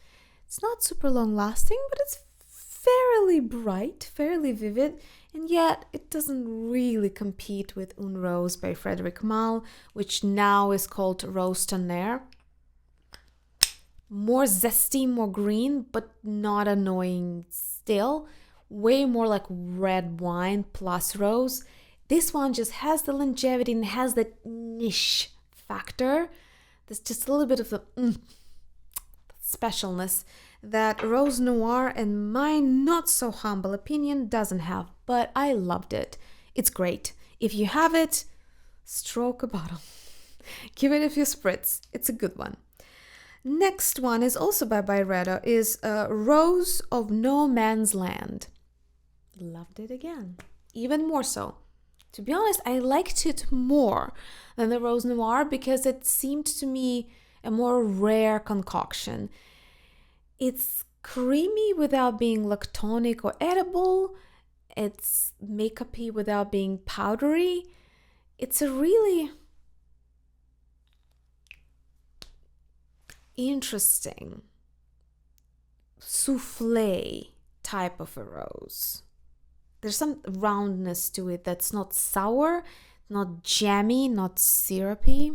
It's not super long lasting, but it's fairly bright, fairly vivid, and yet it doesn't really compete with Une Rose by Frédéric Malle, which now is called Rose Tonnerre. More zesty, more green, but not annoying still. Way more like red wine plus rose. This one just has the longevity and has that niche factor. There's just a little bit of the specialness that Rose Noir, in my not so humble opinion, doesn't have. But I loved it. It's great. If you have it, stroke a bottle. Give it a few spritz. It's a good one. Next one is also by Byredo, is Rose of No Man's Land. Loved it again. Even more so. To be honest, I liked it more than the Rose Noir because it seemed to me a more rare concoction. It's creamy without being lactonic or edible. It's makeup-y without being powdery. It's a really interesting souffle type of a rose. There's some roundness to it that's not sour, not jammy, not syrupy,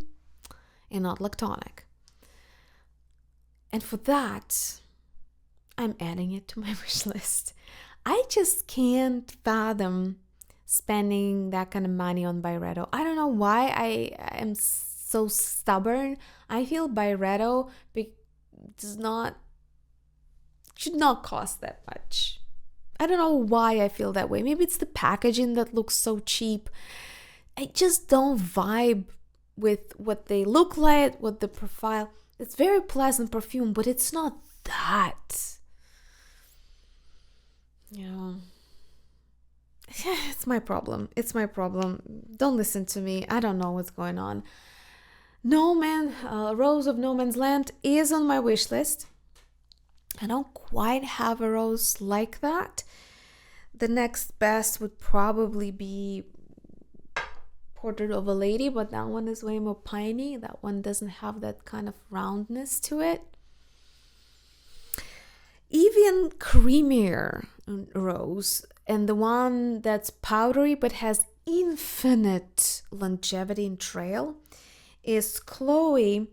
and not lactonic. And for that, I'm adding it to my wish list. I just can't fathom spending that kind of money on Byredo. I don't know why I am so stubborn. I feel Byredo should not cost that much. I don't know why I feel that way. Maybe it's the packaging that looks so cheap. I just don't vibe with what they look like, what the profile. It's very pleasant perfume, but it's not that. It's my problem. Don't listen to me. I don't know what's going on. Rose of No Man's Land is on my wish list. I don't quite have a rose like that. The next best would probably be Portrait of a Lady, but that one is way more piney. That one doesn't have that kind of roundness to it. Even creamier rose, and the one that's powdery but has infinite longevity in trail, is Chloe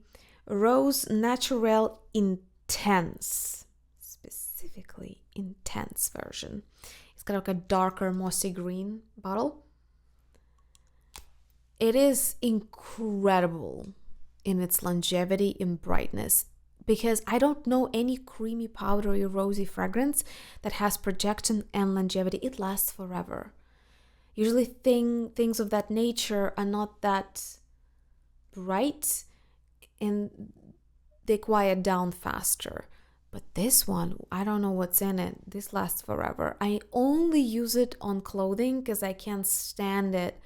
Rose Naturelle Intense. Specifically intense version. It's got like a darker mossy green bottle. It is incredible in its longevity and brightness, because I don't know any creamy, powdery, rosy fragrance that has projection and longevity. It lasts forever. Usually things of that nature are not that bright and they quiet down faster. But this one, I don't know what's in it. This lasts forever. I only use it on clothing because I can't stand it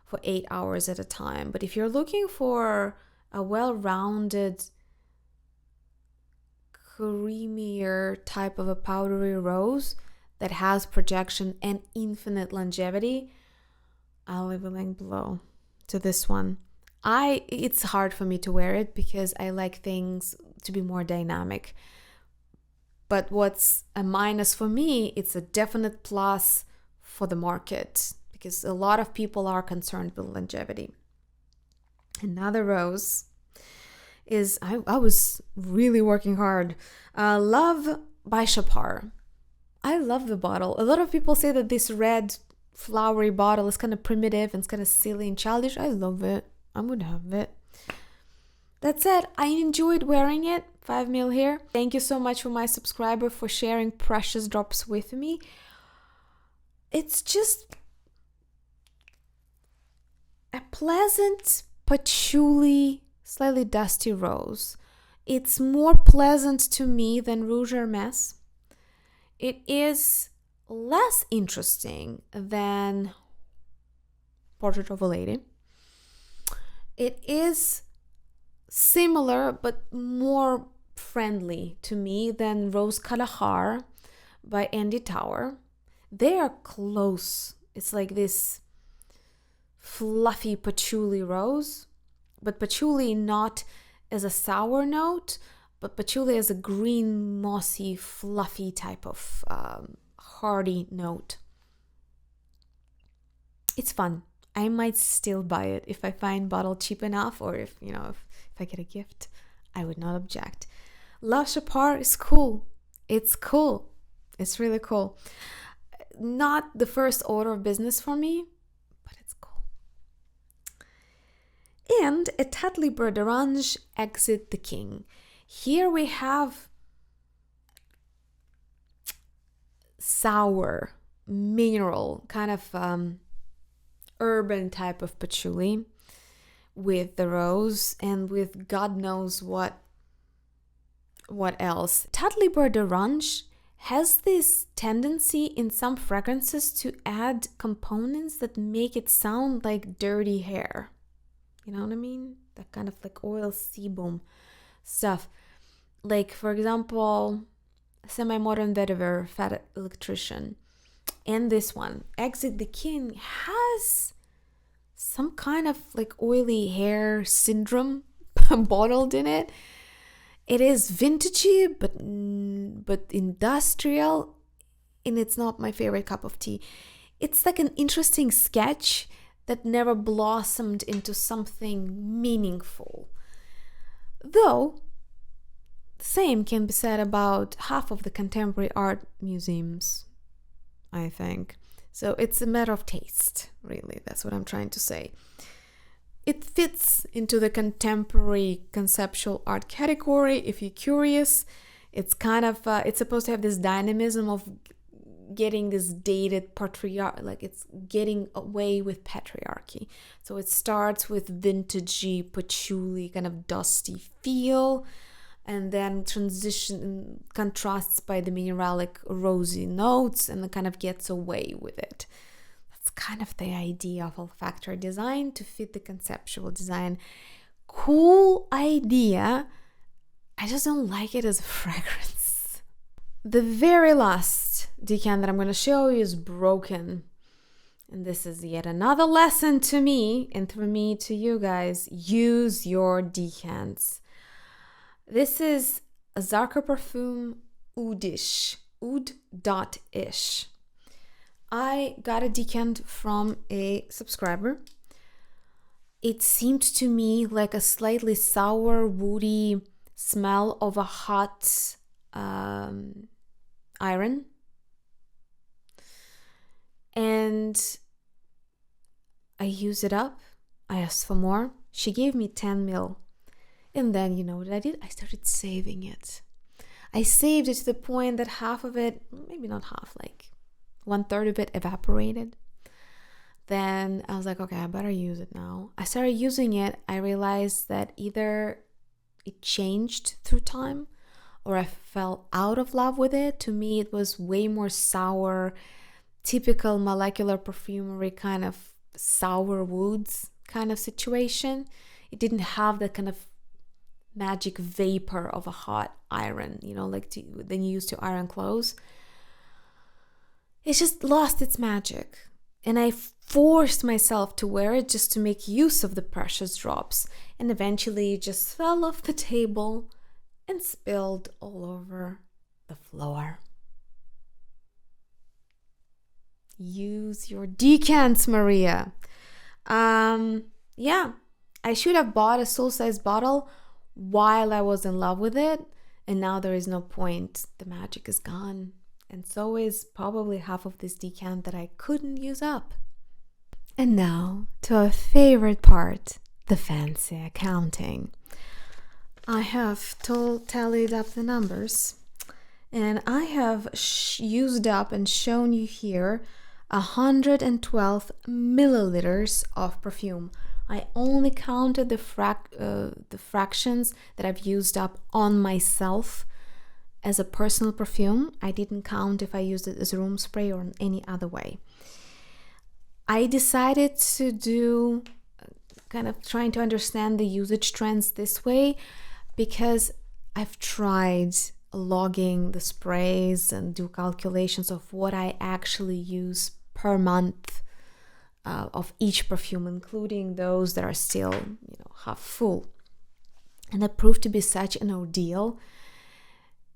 for 8 hours at a time. But if you're looking for a well-rounded, creamier type of a powdery rose that has projection and infinite longevity, I'll leave a link below to this one. It's hard for me to wear it because I like things to be more dynamic. But what's a minus for me, it's a definite plus for the market, because a lot of people are concerned with longevity. Another rose is, I was really working hard. Love by Chypres. I love the bottle. A lot of people say that this red flowery bottle is kind of primitive and it's kind of silly and childish. I love it. I would have it. That said, I enjoyed wearing it. 5 ml here. Thank you so much for my subscriber for sharing precious drops with me. It's just a pleasant patchouli, slightly dusty rose. It's more pleasant to me than Rouge Hermès. It is less interesting than Portrait of a Lady. It is similar but more friendly to me than Rose Kalahar by Andy Tower. They are close. It's like this fluffy patchouli rose, but patchouli not as a sour note, but patchouli as a green, mossy, fluffy type of hearty note. It's fun. I might still buy it if I find bottle cheap enough, or if I get a gift, I would not object. Love Chypres is cool. It's cool. It's really cool. Not the first order of business for me, but it's cool. And a Tattly Bleu d'Orange, Exit the King. Here we have sour, mineral, kind of urban type of patchouli with the rose and with God knows what else. Tattly Bleu d'Orange has this tendency in some fragrances to add components that make it sound like dirty hair. You know what I mean? That kind of like oil sebum stuff. Like, for example, Semi-Modern Vetiver, Fat Electrician. And this one, Exit the King, has some kind of like oily hair syndrome bottled in it. It is vintagey, but industrial, and it's not my favorite cup of tea. It's like an interesting sketch that never blossomed into something meaningful. Though, the same can be said about half of the contemporary art museums, I think. So it's a matter of taste, really. That's what I'm trying to say. It fits into the contemporary conceptual art category. If you're curious, it's kind of, it's supposed to have this dynamism of getting this dated patriarchy, like it's getting away with patriarchy. So it starts with vintagey, patchouli, kind of dusty feel, and then transition contrasts by the mineralic rosy notes, and it kind of gets away with it. Kind of the idea of olfactory design to fit the conceptual design. Cool idea. I just don't like it as a fragrance. The very last decant that I'm going to show you is Broken. And this is yet another lesson to me and from me to you guys. Use your decants. This is a Zarka perfume Oudish. Oud.ish. I got a decant from a subscriber. It seemed to me like a slightly sour, woody smell of a hot iron. And I used it up. I asked for more. She gave me 10 ml. And then, you know what I did? I started saving it. I saved it to the point that half of it, maybe not half, like 1/3 of it evaporated. Then I was like, okay, I better use it now. I started using it. I realized that either it changed through time or I fell out of love with it. To me, it was way more sour, typical molecular perfumery kind of sour woods kind of situation. It didn't have that kind of magic vapor of a hot iron, you know, like than you used to iron clothes. It just lost its magic. And I forced myself to wear it just to make use of the precious drops. And eventually it just fell off the table and spilled all over the floor. Use your decants, Maria. Yeah, I should have bought a soul-sized bottle while I was in love with it. And now there is no point. The magic is gone. And so is probably half of this decant that I couldn't use up. And now to our favorite part, the fancy accounting. I have tallied up the numbers, and I have used up and shown you here 112 milliliters of perfume. I only counted the fractions that I've used up on myself as a personal perfume. I didn't count if I used it as a room spray or in any other way. I decided to do kind of trying to understand the usage trends this way because I've tried logging the sprays and do calculations of what I actually use per month of each perfume, including those that are still, half full. And that proved to be such an ordeal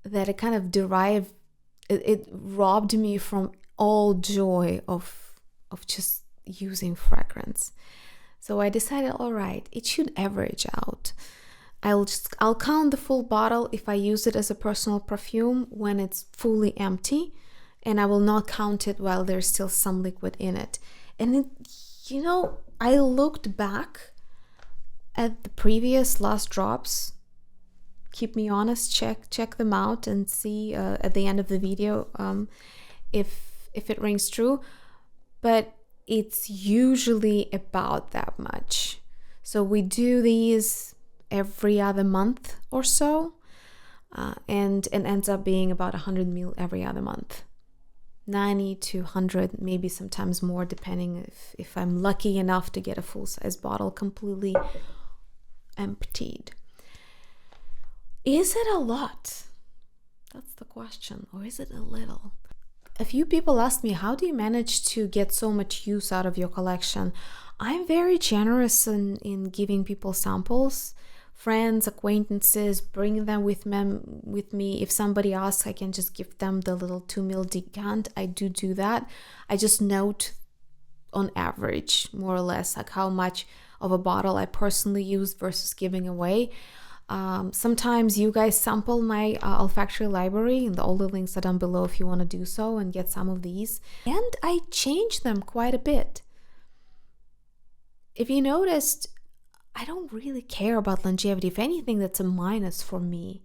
that it kind of it robbed me from all joy of just using fragrance. So I decided, all right, it should average out. I'll count the full bottle if I use it as a personal perfume when it's fully empty, and I will not count it while there's still some liquid in it. And I looked back at the previous last drops. Keep me honest, check them out and see at the end of the video if it rings true. But it's usually about that much. So we do these every other month or so, and it ends up being about 100 ml every other month. 90 to 100, maybe sometimes more, depending if I'm lucky enough to get a full-size bottle completely emptied. Is it a lot? That's the question. Or is it a little? A few people asked me, how do you manage to get so much use out of your collection? I'm very generous in giving people samples friends, acquaintances, bring them with me. If somebody asks, I can just give them the little 2 ml decant. I do that. I just note on average, more or less, like how much of a bottle I personally use versus giving away. Sometimes you guys sample my olfactory library, and all the links are down below if you want to do so and get some of these. And I change them quite a bit. If you noticed, I don't really care about longevity. If anything, that's a minus for me.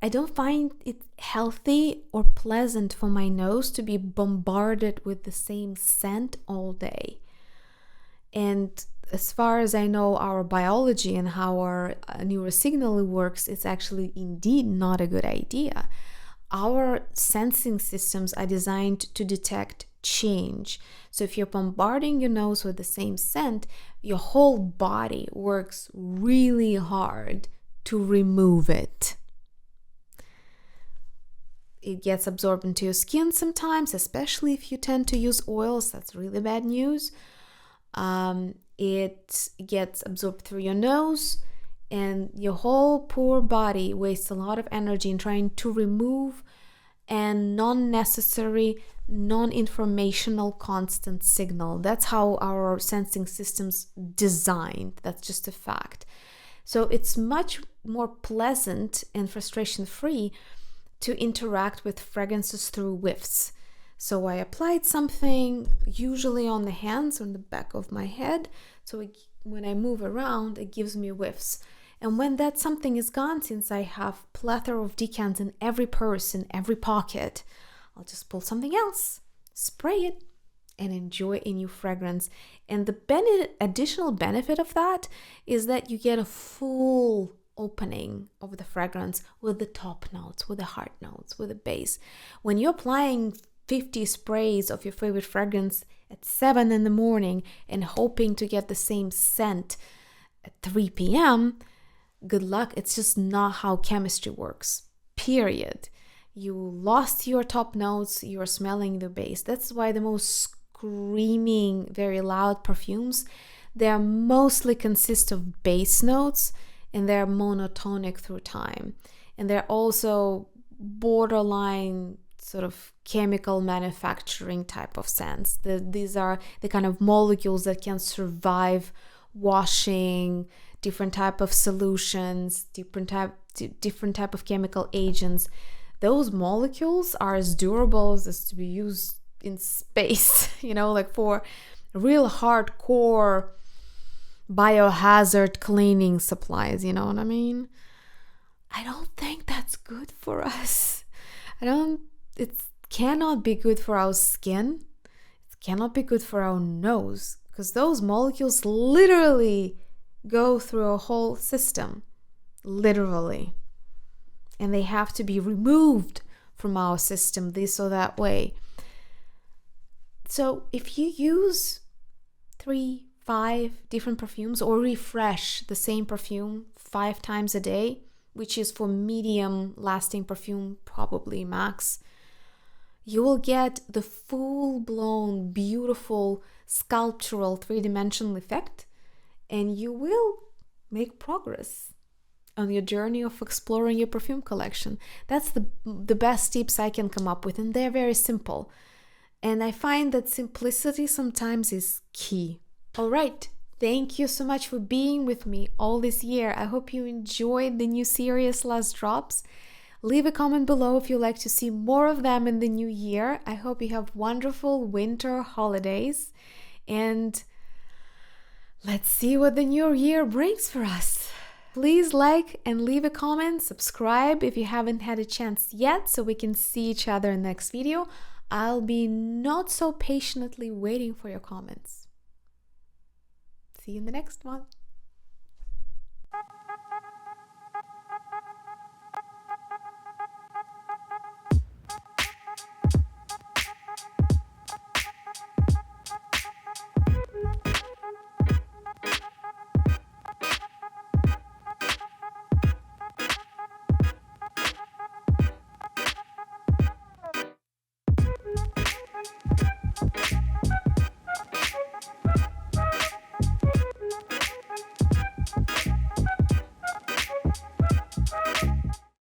I don't find it healthy or pleasant for my nose to be bombarded with the same scent all day. And as far as I know, our biology and how our neurosignaling works, it's actually indeed not a good idea. Our sensing systems are designed to detect change. So if you're bombarding your nose with the same scent, your whole body works really hard to remove it. It gets absorbed into your skin sometimes, especially if you tend to use oils. That's really bad news. It gets absorbed through your nose, and your whole poor body wastes a lot of energy in trying to remove an non-necessary, non-informational constant signal. That's how our sensing system's designed. That's just a fact. So it's much more pleasant and frustration-free to interact with fragrances through whiffs. So I applied something, usually on the hands, on the back of my head. So when I move around, it gives me whiffs. And when that something is gone, since I have plethora of decants in every purse, in every pocket, I'll just pull something else, spray it, and enjoy a new fragrance. And the additional benefit of that is that you get a full opening of the fragrance with the top notes, with the heart notes, with the base. When you're applying 50 sprays of your favorite fragrance at 7 in the morning and hoping to get the same scent at 3 p.m., good luck. It's just not how chemistry works, period. You lost your top notes, you're smelling the base. That's why the most screaming, very loud perfumes, they mostly consist of base notes, and they're monotonic through time. And they're also borderline sort of chemical manufacturing type of scents. These are the kind of molecules that can survive washing, different type of solutions, different type of chemical agents. Those molecules are as durable as to be used in space, like for real hardcore biohazard cleaning supplies, you know what I mean? I don't think that's good for us. It cannot be good for our skin. It cannot be good for our nose, because those molecules literally go through a whole system, literally. And they have to be removed from our system this or that way. So if you use 3, 5 different perfumes, or refresh the same perfume 5 times a day, which is for medium lasting perfume, probably max, you will get the full-blown, beautiful, sculptural 3-dimensional effect, and you will make progress on your journey of exploring your perfume collection. That's the best tips I can come up with, and they're very simple. And I find that simplicity sometimes is key. All right, thank you so much for being with me all this year. I hope you enjoyed the new series, Last Drops. Leave a comment below if you'd like to see more of them in the new year. I hope you have wonderful winter holidays, and let's see what the new year brings for us. Please like and leave a comment, subscribe if you haven't had a chance yet, so we can see each other in the next video. I'll be not so patiently waiting for your comments. See you in the next one.